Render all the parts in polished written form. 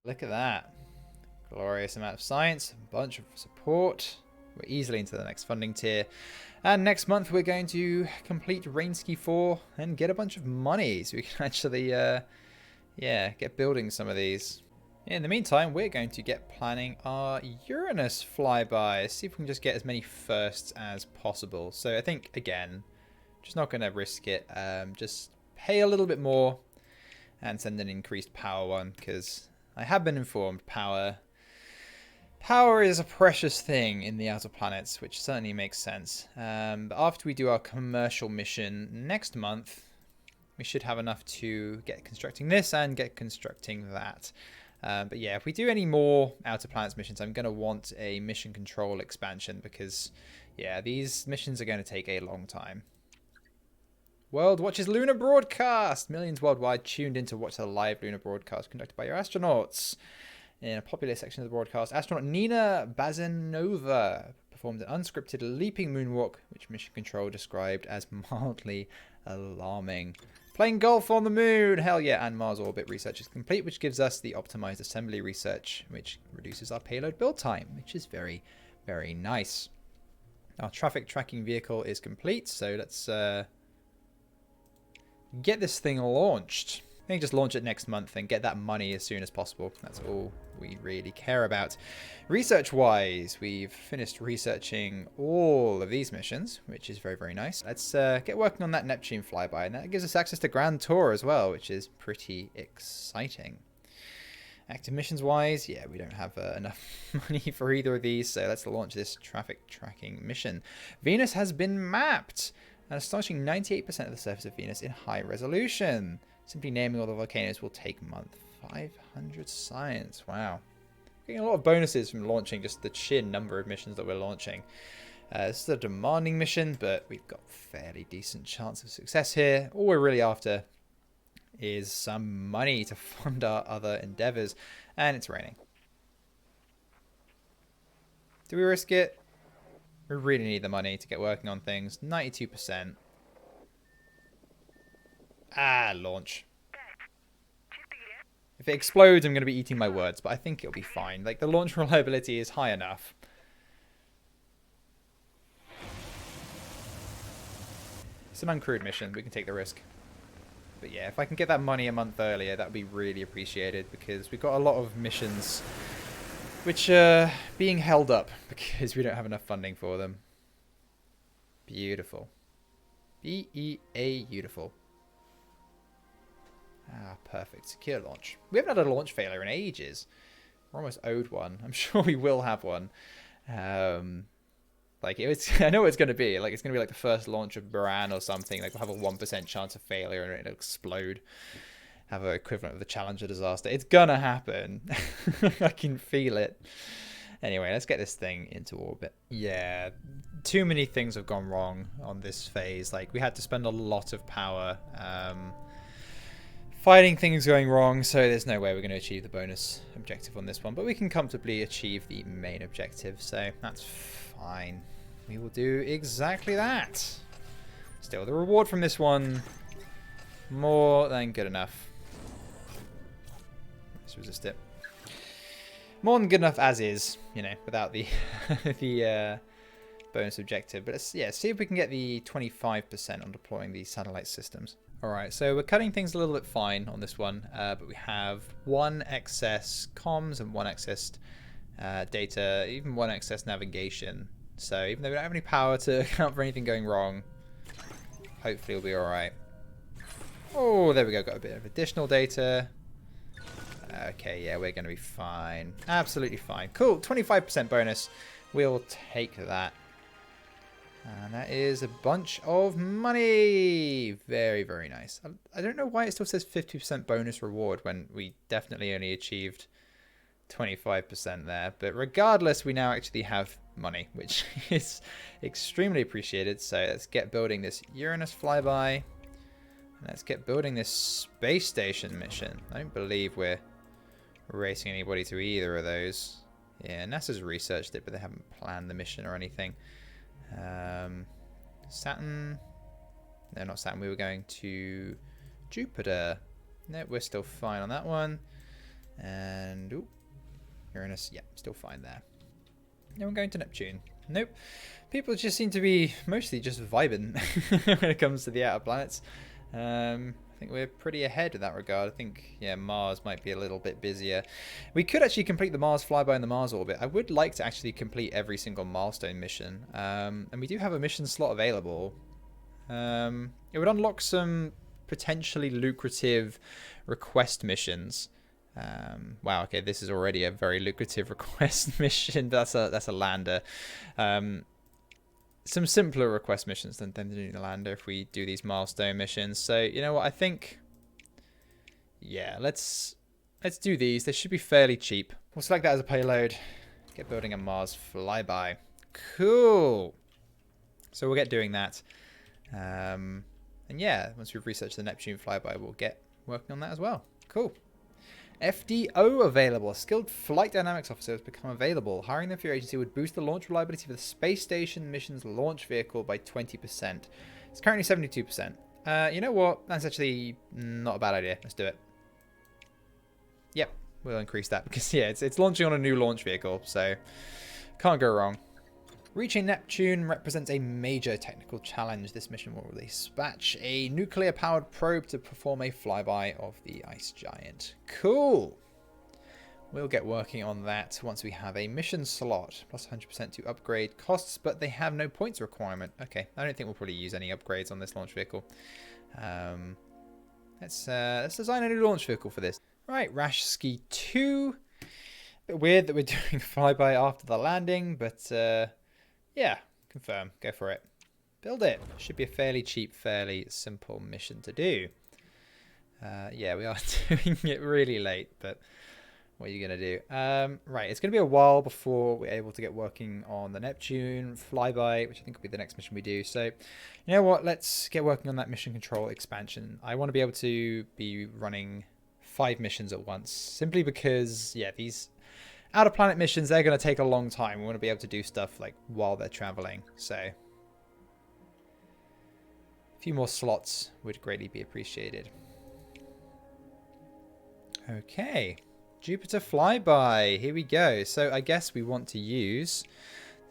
Look at that. Glorious amount of science, a bunch of support. We're easily into the next funding tier. And next month we're going to complete Rainski 4 and get a bunch of money so we can actually, get building some of these. In the meantime, we're going to get planning our Uranus flyby. See if we can just get as many firsts as possible. So I think, again, just not going to risk it. Just pay a little bit more and send an increased power one, because I have been informed power is a precious thing in the outer planets, which certainly makes sense. But after we do our commercial mission next month, we should have enough to get constructing this and get constructing that. But yeah, if we do any more outer planets missions, I'm going to want a mission control expansion because, yeah, these missions are going to take a long time. World watches lunar broadcast. Millions worldwide tuned in to watch the live lunar broadcast conducted by your astronauts. In a popular section of the broadcast, astronaut Nina Bazanova performed an unscripted leaping moonwalk, which Mission Control described as mildly alarming. Playing golf on the moon! Hell yeah, and Mars orbit research is complete, which gives us the optimized assembly research, which reduces our payload build time, which is very, very nice. Our traffic tracking vehicle is complete, so let's get this thing launched. I think just launch it next month and get that money as soon as possible. That's all we really care about. Research-wise, we've finished researching all of these missions, which is very, very nice. Let's get working on that Neptune flyby, and that gives us access to Grand Tour as well, which is pretty exciting. Active missions-wise, yeah, we don't have enough money for either of these, so let's launch this traffic tracking mission. Venus has been mapped. An astonishing 98% of the surface of Venus in high resolution. Simply naming all the volcanoes will take a month. 500 science. Wow. Getting a lot of bonuses from launching just the sheer number of missions that we're launching. This is a demanding mission, but we've got fairly decent chance of success here. All we're really after is some money to fund our other endeavors. And it's raining. Do we risk it? We really need the money to get working on things. 92%. Launch. If it explodes, I'm going to be eating my words, but I think it'll be fine. Like, the launch reliability is high enough. It's an uncrewed mission. We can take the risk. But yeah, if I can get that money a month earlier, that would be really appreciated, because we've got a lot of missions which are being held up because we don't have enough funding for them. Beautiful. Beautiful. Perfect. Secure launch. We haven't had a launch failure in ages. We're almost owed one. I'm sure we will have one. Like, I know what it's going to be. Like, it's going to be like the first launch of Buran or something. Like, we'll have a 1% chance of failure and it'll explode. Have an equivalent of the Challenger disaster. It's gonna happen. I can feel it. Anyway, let's get this thing into orbit. Yeah, too many things have gone wrong on this phase. Like, we had to spend a lot of power fighting things going wrong, so there's no way we're going to achieve the bonus objective on this one. But we can comfortably achieve the main objective, so that's fine. We will do exactly that. Still, the reward from this one, more than good enough. Let's resist it. More than good enough as is, you know, without the the bonus objective. But let's see if we can get the 25% on deploying these satellite systems. Alright, so we're cutting things a little bit fine on this one, but we have one excess comms and one excess data, even one excess navigation. So even though we don't have any power to account for anything going wrong, hopefully we'll be alright. Oh, there we go, got a bit of additional data. Okay, yeah, we're going to be fine. Absolutely fine. Cool, 25% bonus. We'll take that. And that is a bunch of money. Very, very nice. I don't know why it still says 50% bonus reward when we definitely only achieved 25% there. But regardless, we now actually have money, which is extremely appreciated. So let's get building this Uranus flyby. And let's get building this space station mission. I don't believe we're racing anybody to either of those. Yeah, NASA's researched it, but they haven't planned the mission or anything. Saturn. No, not Saturn. We were going to Jupiter. No, we're still fine on that one. And, ooh, Uranus, yeah, still fine there. Now we're going to Neptune. Nope. People just seem to be mostly just vibing when it comes to the outer planets. I think we're pretty ahead in that regard. I think, yeah, Mars might be a little bit busier. We could actually complete the Mars flyby and the Mars orbit. I would like to actually complete every single milestone mission. And we do have a mission slot available. It would unlock some potentially lucrative request missions. Wow, okay, this is already a very lucrative request mission. That's a lander. Some simpler request missions than doing the lander if we do these milestone missions. So, you know what, I think, yeah, let's do these. They should be fairly cheap. We'll select that as a payload. Get building a Mars flyby. Cool. So we'll get doing that. And yeah, once we've researched the Neptune flyby, we'll get working on that as well. Cool. FDO available. A skilled flight dynamics officer has become available. Hiring them for your agency would boost the launch reliability for the space station mission's launch vehicle by 20%. It's currently 72%. You know what? That's actually not a bad idea. Let's do it. Yep, we'll increase that because, yeah, it's launching on a new launch vehicle, so can't go wrong. Reaching Neptune represents a major technical challenge. This mission will dispatch a nuclear-powered probe to perform a flyby of the ice giant. Cool. We'll get working on that once we have a mission slot. Plus 100% to upgrade costs, but they have no points requirement. Okay, I don't think we'll probably use any upgrades on this launch vehicle. Let's design a new launch vehicle for this. Right, Rash Ski 2. Bit weird that we're doing a flyby after the landing, but... yeah, confirm. Go for it. Build it. Should be a fairly cheap, fairly simple mission to do. Yeah, we are doing it really late, but what are you going to do? Right, it's going to be a while before we're able to get working on the Neptune flyby, which I think will be the next mission we do. So, you know what? Let's get working on that mission control expansion. I want to be able to be running 5 missions at once, simply because, yeah, these... outer planet missions, they're going to take a long time. We want to be able to do stuff like while they're traveling. So a few more slots would greatly be appreciated. Okay. Jupiter flyby. Here we go. So I guess we want to use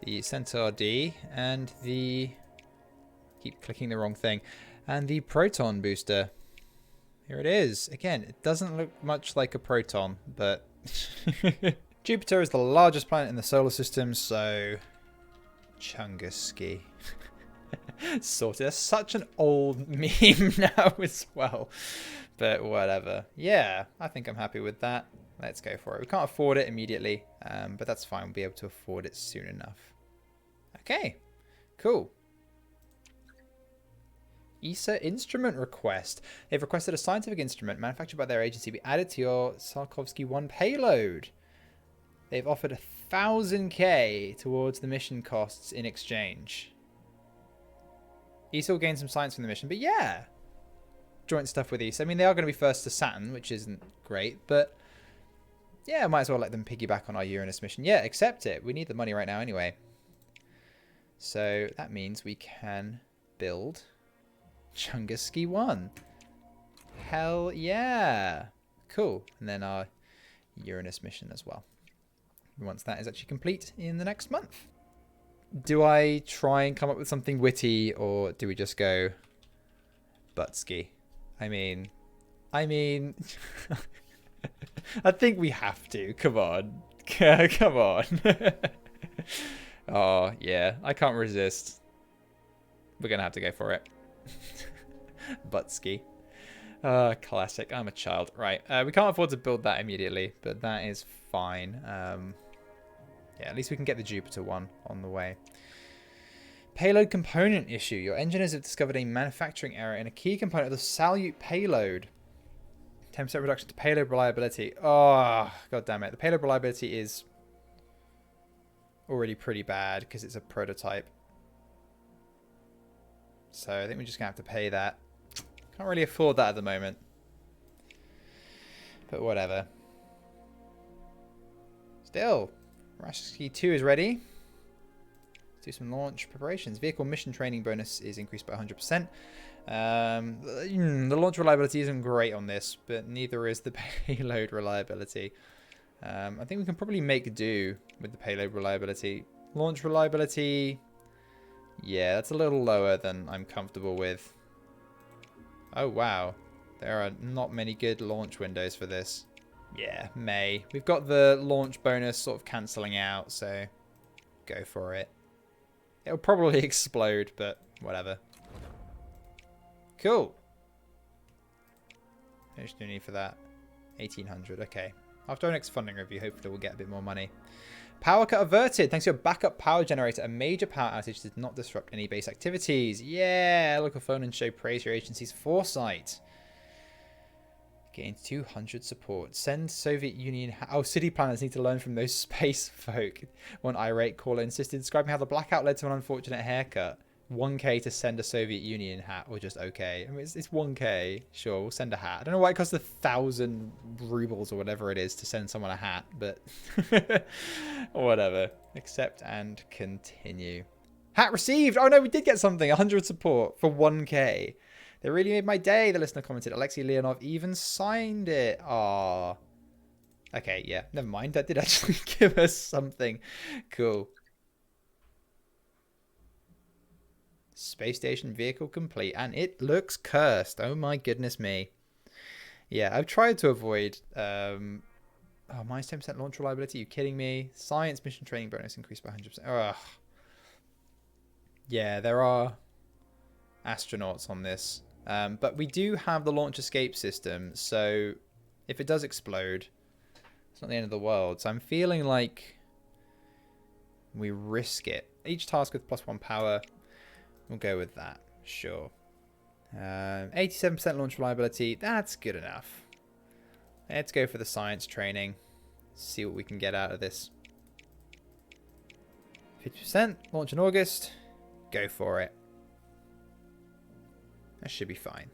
the Centaur D and the... keep clicking the wrong thing. And the Proton booster. Here it is. Again, it doesn't look much like a Proton, but... Jupiter is the largest planet in the solar system, so Chunguski. Sorted. That's such an old meme now as well. But whatever. Yeah, I think I'm happy with that. Let's go for it. We can't afford it immediately, but that's fine. We'll be able to afford it soon enough. Okay, cool. ESA instrument request. They've requested a scientific instrument manufactured by their agency be added to your Tsiolkovsky-1 payload. They've offered 1,000k towards the mission costs in exchange. ESA will gain some science from the mission, but yeah. Joint stuff with ESA. I mean, they are going to be first to Saturn, which isn't great, but yeah, might as well let them piggyback on our Uranus mission. Yeah, accept it. We need the money right now anyway. So that means we can build Chunguski-1. Hell yeah. Cool. And then our Uranus mission as well. Once that is actually complete in the next month. Do I try and come up with something witty, or do we just go Butski? I mean, I think we have to. Come on. Come on. Oh, yeah. I can't resist. We're going to have to go for it. Butski. Classic. I'm a child. Right. We can't afford to build that immediately, but that is fine. Yeah, at least we can get the Jupiter one on the way. Payload component issue. Your engineers have discovered a manufacturing error in a key component of the Salyut payload. 10% reduction to payload reliability. Oh, god damn it. The payload reliability is already pretty bad because it's a prototype. So I think we're just going to have to pay that. Can't really afford that at the moment. But whatever. Still, Rashki 2 is ready. Let's do some launch preparations. Vehicle mission training bonus is increased by 100%. The launch reliability isn't great on this, but neither is the payload reliability. I think we can probably make do with the payload reliability. Launch reliability, yeah, that's a little lower than I'm comfortable with. Oh, wow. There are not many good launch windows for this. Yeah, May. We've got the launch bonus sort of cancelling out, so go for it. It'll probably explode, but whatever. Cool. How much do we need for that? 1,800, okay. After our next funding review, hopefully we'll get a bit more money. Power cut averted. Thanks to your backup power generator, a major power outage did not disrupt any base activities. Yeah, look a phone and show praise your agency's foresight. Gained 200 support. Send Soviet Union... Oh, city planners need to learn from those space folk. One irate caller insisted describing how the blackout led to an unfortunate haircut. 1k to send a Soviet Union hat, or just okay. I mean, it's 1k. Sure, we'll send a hat. I don't know why it costs 1,000 rubles or whatever it is to send someone a hat, but whatever. Accept and continue. Hat received! Oh no, we did get something. 100 support for 1k. They really made my day, the listener commented. Alexei Leonov even signed it. Aww. Okay, yeah, never mind. That did actually give us something. Cool. Space station vehicle complete. And it looks cursed. Oh my goodness me. Yeah, I've tried to avoid... Oh, minus 10% launch reliability. Are you kidding me? Science mission training bonus increased by 100%. Ugh. Yeah, there are astronauts on this. But we do have the launch escape system. So if it does explode, it's not the end of the world. So I'm feeling like we risk it. Each task with +1 power. We'll go with that. Sure. 87% launch reliability. That's good enough. Let's go for the science training. See what we can get out of this. 50% launch in August. Go for it. That should be fine.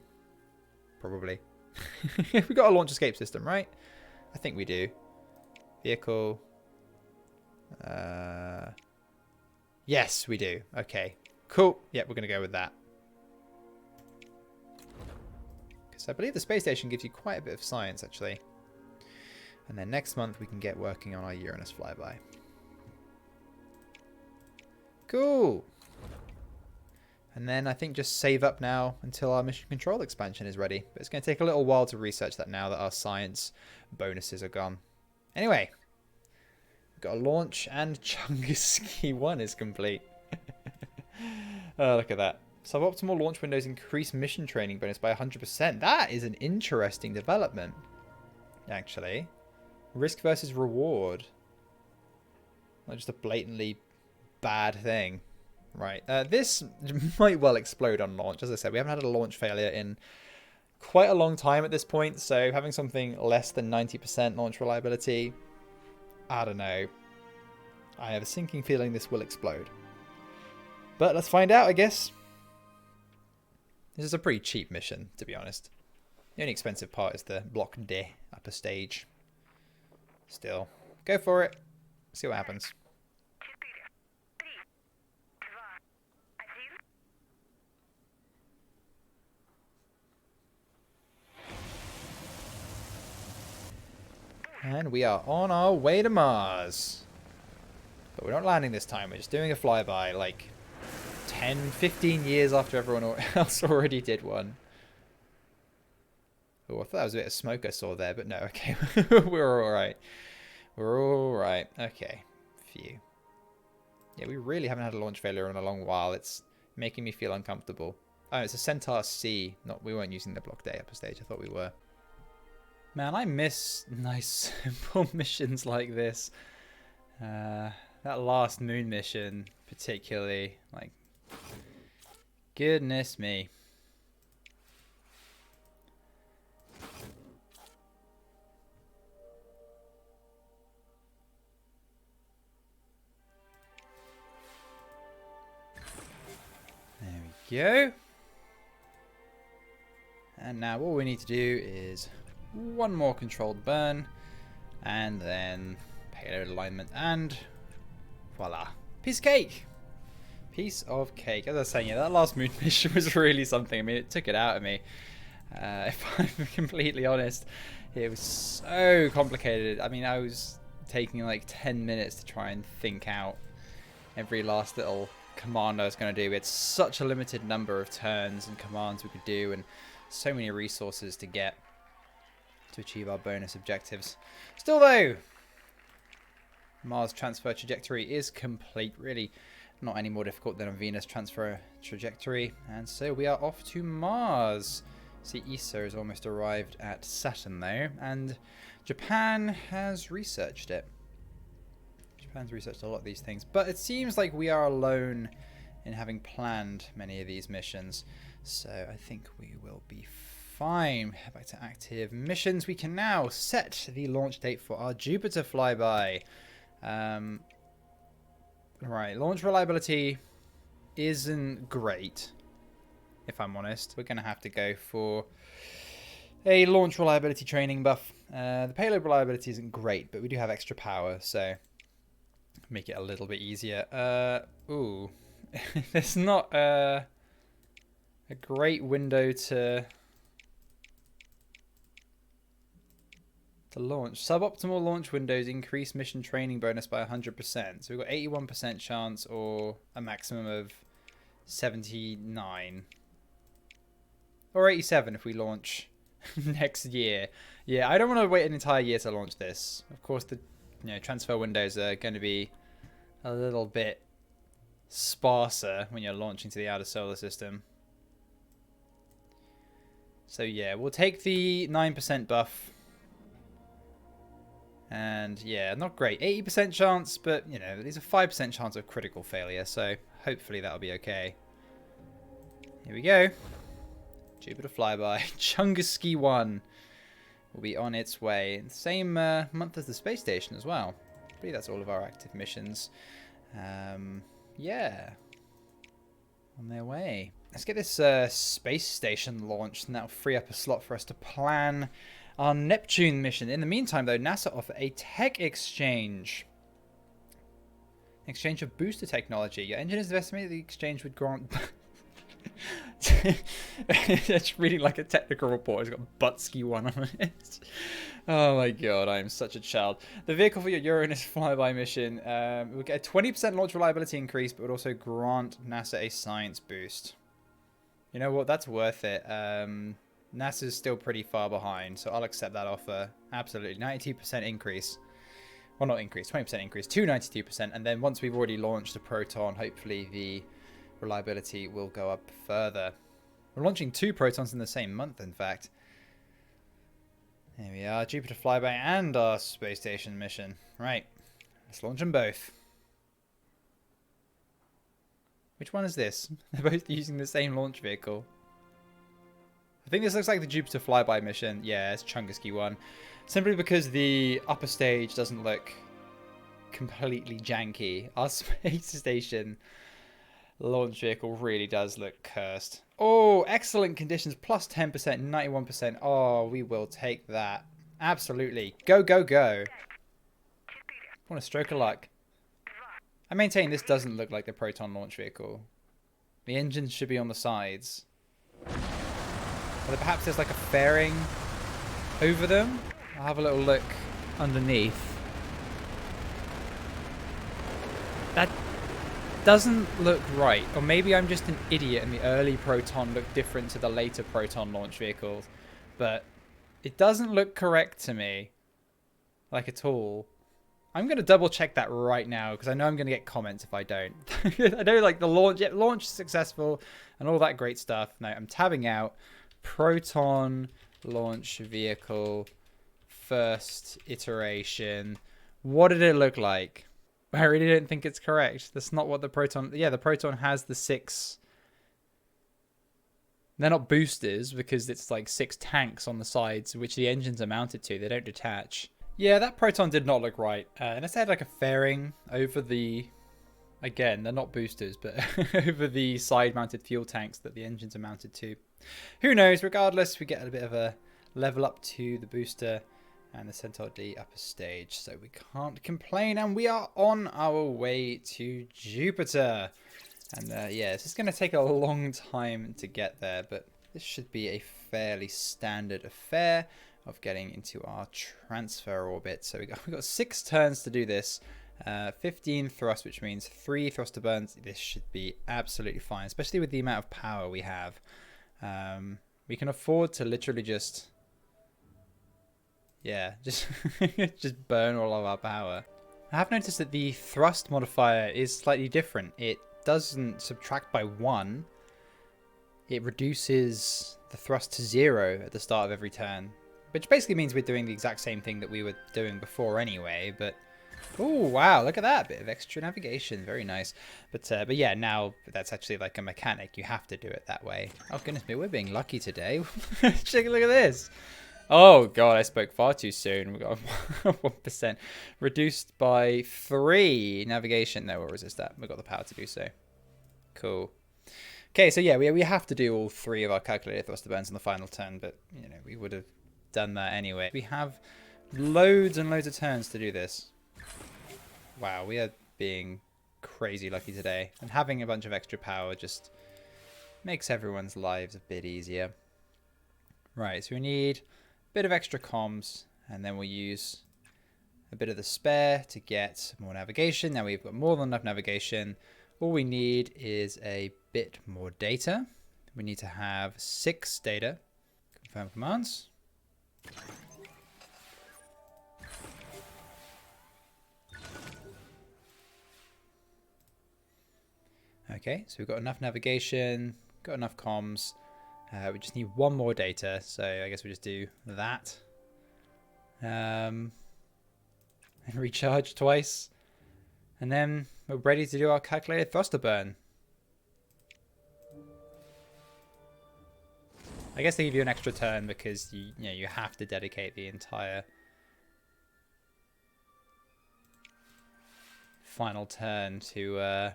Probably. We've got a launch escape system, right? I think we do. Vehicle. Yes, we do. Okay. Cool. Yep, we're going to go with that. Because I believe the space station gives you quite a bit of science, actually. And then next month we can get working on our Uranus flyby. Cool. And then I think just save up now until our mission control expansion is ready. But it's going to take a little while to research that now that our science bonuses are gone. Anyway. We've got a launch and Chunguski 1 is complete. Oh, look at that. Suboptimal launch windows increase mission training bonus by 100%. That is an interesting development, actually. Risk versus reward. Not just a blatantly bad thing. Right. This might well explode on launch. As I said, we haven't had a launch failure in quite a long time at this point. So having something less than 90% launch reliability, I don't know. I have a sinking feeling this will explode. But let's find out, I guess. This is a pretty cheap mission, to be honest. The only expensive part is the block D upper stage. Still, go for it. See what happens. And we are on our way to Mars. But we're not landing this time. We're just doing a flyby, like 10, 15 years after everyone else already did one. Oh, I thought that was a bit of smoke I saw there, but no, okay. We're alright. We're alright. Okay. Phew. Yeah, we really haven't had a launch failure in a long while. It's making me feel uncomfortable. Oh, it's a Centaur C. We weren't using the Block Day upper stage. I thought we were. Man, I miss nice simple missions like this. That last moon mission, particularly, like, goodness me. There we go. And now all we need to do is one more controlled burn, and then payload alignment, and voila. Piece of cake! Piece of cake. As I was saying, yeah, that last moon mission was really something. I mean, it took it out of me. If I'm completely honest, it was so complicated. I mean, I was taking like 10 minutes to try and think out every last little command I was going to do. We had such a limited number of turns and commands we could do, and so many resources to get to achieve our bonus objectives. Still though, Mars transfer trajectory is complete. Really not any more difficult than a Venus transfer trajectory. And so we are off to Mars. See, ESA has almost arrived at Saturn though, and Japan has researched it. Japan's researched a lot of these things, but it seems like we are alone in having planned many of these missions. So I think we will be fine. Back to active missions. We can now set the launch date for our Jupiter flyby. Right, launch reliability isn't great, if I'm honest. We're going to have to go for a launch reliability training buff. The payload reliability isn't great, but we do have extra power, so make it a little bit easier. Ooh, there's not a great window to launch. Suboptimal launch windows increase mission training bonus by 100%. So we've got 81% chance or a maximum of 79. Or 87 if we launch next year. Yeah, I don't want to wait an entire year to launch this. Of course, the transfer windows are going to be a little bit sparser when you're launching to the outer solar system. So yeah, we'll take the 9% buff. And yeah, not great. 80% chance, but there's a 5% chance of critical failure, so hopefully that'll be okay. Here we go. Jupiter flyby. Chunguski 1 will be on its way. Same month as the space station as well. I believe that's all of our active missions. Yeah. On their way. Let's get this space station launched, and that'll free up a slot for us to plan our Neptune mission. In the meantime, though, NASA offer a tech exchange. Exchange of booster technology. Your engineers have estimated the exchange would grant... It's reading like a technical report. It's got Butsky 1 on it. Oh my god, I am such a child. The vehicle for your Uranus flyby mission will get a 20% launch reliability increase, but would also grant NASA a science boost. You know what? That's worth it. NASA's still pretty far behind, so I'll accept that offer. Absolutely. 92% increase. Well, not increase, 20% increase to 92%. And then once we've already launched the Proton, hopefully the reliability will go up further. We're launching 2 Protons in the same month, in fact. There we are. Jupiter flyby and our space station mission. Right. Let's launch them both. Which one is this? They're both using the same launch vehicle. I think this looks like the Jupiter flyby mission. Yeah, it's Chunguski 1. Simply because the upper stage doesn't look completely janky. Our space station launch vehicle really does look cursed. Oh, excellent conditions. Plus 10%, 91%. Oh, we will take that. Absolutely. Go, go, go. What a stroke of luck. I maintain this doesn't look like the Proton launch vehicle. The engines should be on the sides. Or perhaps there's like a fairing over them. I'll have a little look underneath. That doesn't look right. Or maybe I'm just an idiot and the early Proton looked different to the later Proton launch vehicles. But it doesn't look correct to me. Like at all. I'm going to double check that right now because I know I'm going to get comments if I don't. I know like the launch is successful and all that great stuff. No, I'm tabbing out. Proton launch vehicle first iteration. What did it look like? I really don't think it's correct. That's not what the Proton... Yeah, the Proton has the 6... They're not boosters because it's like 6 tanks on the sides which the engines are mounted to. They don't detach. Yeah, that Proton did not look right. Unless they had like a fairing over the... Again, they're not boosters, but over the side-mounted fuel tanks that the engines are mounted to. Who knows? Regardless, we get a bit of a level up to the booster and the Centaur D upper stage, so we can't complain. And we are on our way to Jupiter. And yeah, it's just going to take a long time to get there, but this should be a fairly standard affair of getting into our transfer orbit. So we've got 6 turns to do this. 15 thrust, which means 3 thruster burns. This should be absolutely fine, especially with the amount of power we have. We can afford to literally just just burn all of our power. I have noticed that the thrust modifier is slightly different. It doesn't subtract by 1. It reduces the thrust to 0 at the start of every turn, which basically means we're doing the exact same thing that we were doing before anyway. But oh wow, look at that bit of extra navigation, very nice. But yeah, now that's actually like a mechanic. You have to do it that way. Oh goodness me, we're being lucky today. Check, look at this. Oh god, I spoke far too soon. We got 1% reduced by 3 navigation. No, we'll resist that. We've got the power to do so. Cool. Okay, so yeah, we have to do all 3 of our calculated thruster burns on the final turn, but you know, we would have done that anyway. We have loads and loads of turns to do this. Wow, we are being crazy lucky today, and having a bunch of extra power just makes everyone's lives a bit easier. Right, so we need a bit of extra comms, and then we'll use a bit of the spare to get more navigation. Now we've got more than enough navigation. All we need is a bit more data. We need to have 6 data. Confirm commands. Okay, so we've got enough navigation, got enough comms. We just need 1 more data, so I guess we just do that. And recharge twice. And then we're ready to do our calculated thruster burn. I guess they give you an extra turn because you have to dedicate the entire final turn to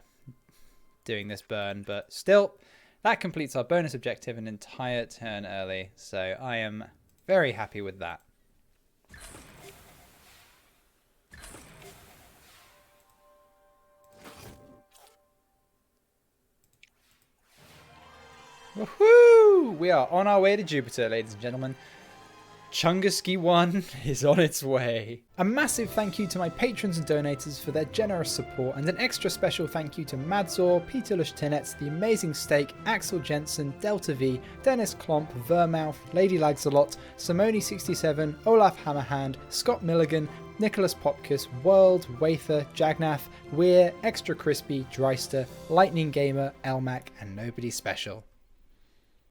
doing this burn, but still, that completes our bonus objective an entire turn early, so I am very happy with that. Woohoo! We are on our way to Jupiter, ladies and gentlemen. Chunguski 1 is on its way. A massive thank you to my patrons and donators for their generous support, and an extra special thank you to Madzor, Peter Lushtinets, The Amazing Steak, Axel Jensen, Delta V, Dennis Klomp, Vermouth, Lady Lagsalot, Simone67, Olaf Hammerhand, Scott Milligan, Nicholas Popkus, World, Wather, Jagnath, Weir, Extra Crispy, Dreister, Lightning Gamer, Elmac, and Nobody Special.